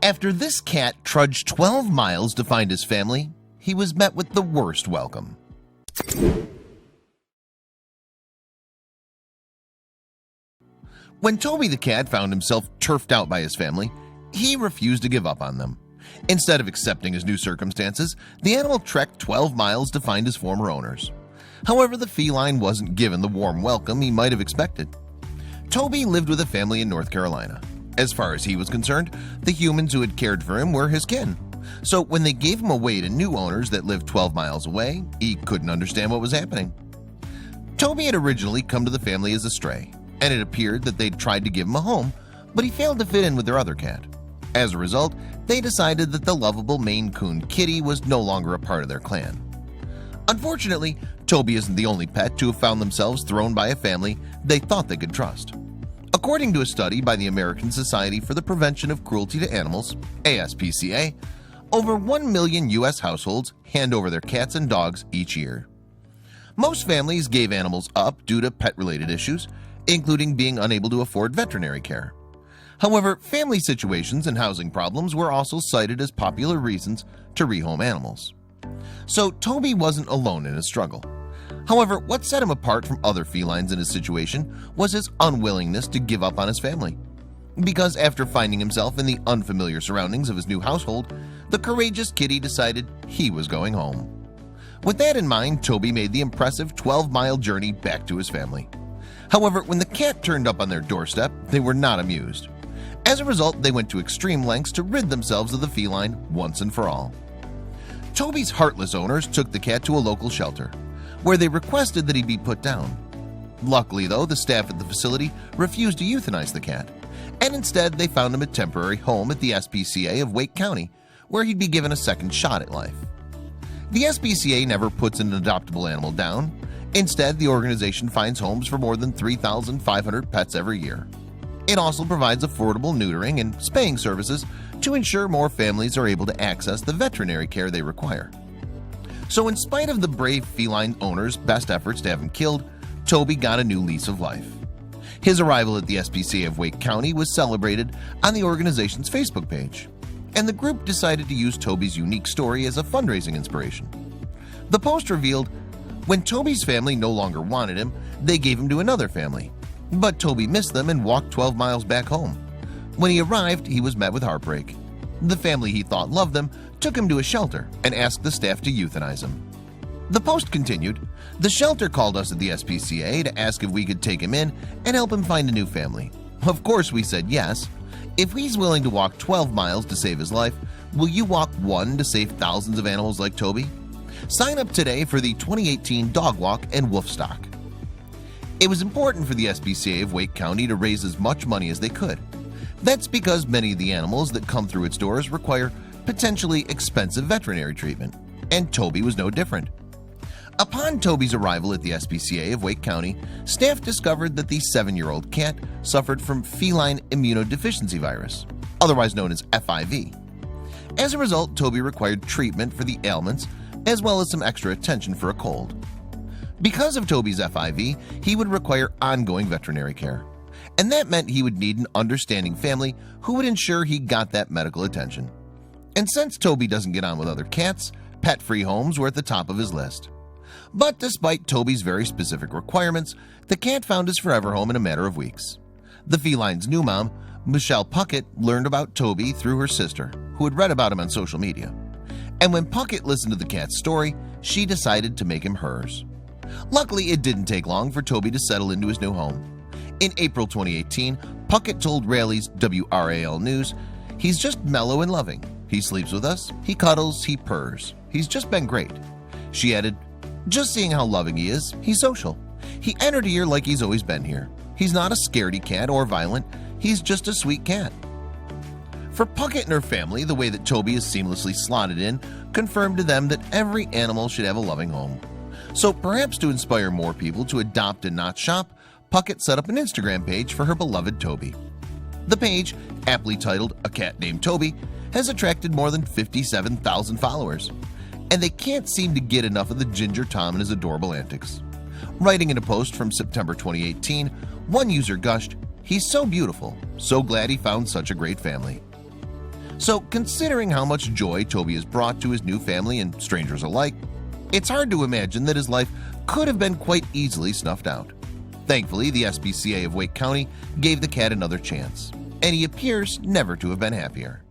After this cat trudged 12 miles to find his family, he was met with the worst welcome. When Toby the cat found himself turfed out by his family, he refused to give up on them. Instead of accepting his new circumstances, the animal trekked 12 miles to find his former owners. However, the feline wasn't given the warm welcome he might have expected. Toby lived with a family in North Carolina. As far as he was concerned, the humans who had cared for him were his kin. So when they gave him away to new owners that lived 12 miles away, he couldn't understand what was happening. Toby had originally come to the family as a stray, and it appeared that they'd tried to give him a home, but he failed to fit in with their other cat. As a result, they decided that the lovable Maine Coon Kitty was no longer a part of their clan. Unfortunately, Toby isn't the only pet to have found themselves thrown by a family they thought they could trust. According to a study by the American Society for the Prevention of Cruelty to Animals, ASPCA, over 1 million U.S. households hand over their cats and dogs each year. Most families gave animals up due to pet-related issues, including being unable to afford veterinary care. However, family situations and housing problems were also cited as popular reasons to rehome animals. So Toby wasn't alone in his struggle. However, what set him apart from other felines in his situation was his unwillingness to give up on his family. Because after finding himself in the unfamiliar surroundings of his new household, the courageous kitty decided he was going home. With that in mind, Toby made the impressive 12-mile journey back to his family. However, when the cat turned up on their doorstep, they were not amused. As a result, they went to extreme lengths to rid themselves of the feline once and for all. Toby's heartless owners took the cat to a local shelter, where they requested that he be put down. Luckily, though, the staff at the facility refused to euthanize the cat, and instead they found him a temporary home at the SPCA of Wake County, where he'd be given a second shot at life. The SPCA never puts an adoptable animal down. Instead, the organization finds homes for more than 3,500 pets every year. It also provides affordable neutering and spaying services to ensure more families are able to access the veterinary care they require. So in spite of the brave feline owner's best efforts to have him killed, Toby got a new lease of life. His arrival at the SPCA of Wake County was celebrated on the organization's Facebook page, and the group decided to use Toby's unique story as a fundraising inspiration. The post revealed, when Toby's family no longer wanted him, they gave him to another family, but Toby missed them and walked 12 miles back home. When he arrived, he was met with heartbreak. The family he thought loved him took him to a shelter and asked the staff to euthanize him. The post continued, "The shelter called us at the SPCA to ask if we could take him in and help him find a new family. Of course we said yes. If he's willing to walk 12 miles to save his life, will you walk one to save thousands of animals like Toby? Sign up today for the 2018 Dog Walk and Wolf Stock." It was important for the SPCA of Wake County to raise as much money as they could. That's because many of the animals that come through its doors require potentially expensive veterinary treatment, and Toby was no different. Upon Toby's arrival at the SPCA of Wake County, staff discovered that the 7-year-old cat suffered from feline immunodeficiency virus, otherwise known as FIV. As a result, Toby required treatment for the ailments as well as some extra attention for a cold. Because of Toby's FIV, he would require ongoing veterinary care, and that meant he would need an understanding family who would ensure he got that medical attention. And since Toby doesn't get on with other cats, pet-free homes were at the top of his list. But despite Toby's very specific requirements, the cat found his forever home in a matter of weeks. The feline's new mom, Michelle Puckett, learned about Toby through her sister, who had read about him on social media. And when Puckett listened to the cat's story, she decided to make him hers. Luckily, it didn't take long for Toby to settle into his new home. In April 2018, Puckett told Raley's WRAL News, "He's just mellow and loving. He sleeps with us, he cuddles, he purrs. He's just been great." She added, "Just seeing how loving he is, he's social. He entered here like he's always been here. He's not a scaredy cat or violent. He's just a sweet cat." For Puckett and her family, the way that Toby is seamlessly slotted in confirmed to them that every animal should have a loving home. So perhaps to inspire more people to adopt and not shop, Puckett set up an Instagram page for her beloved Toby. The page, aptly titled "A Cat Named Toby," has attracted more than 57,000 followers, and they can't seem to get enough of the Ginger Tom and his adorable antics. Writing in a post from September 2018, one user gushed, "He's so beautiful, so glad he found such a great family." So considering how much joy Toby has brought to his new family and strangers alike, it's hard to imagine that his life could have been quite easily snuffed out. Thankfully, the SPCA of Wake County gave the cat another chance, and he appears never to have been happier.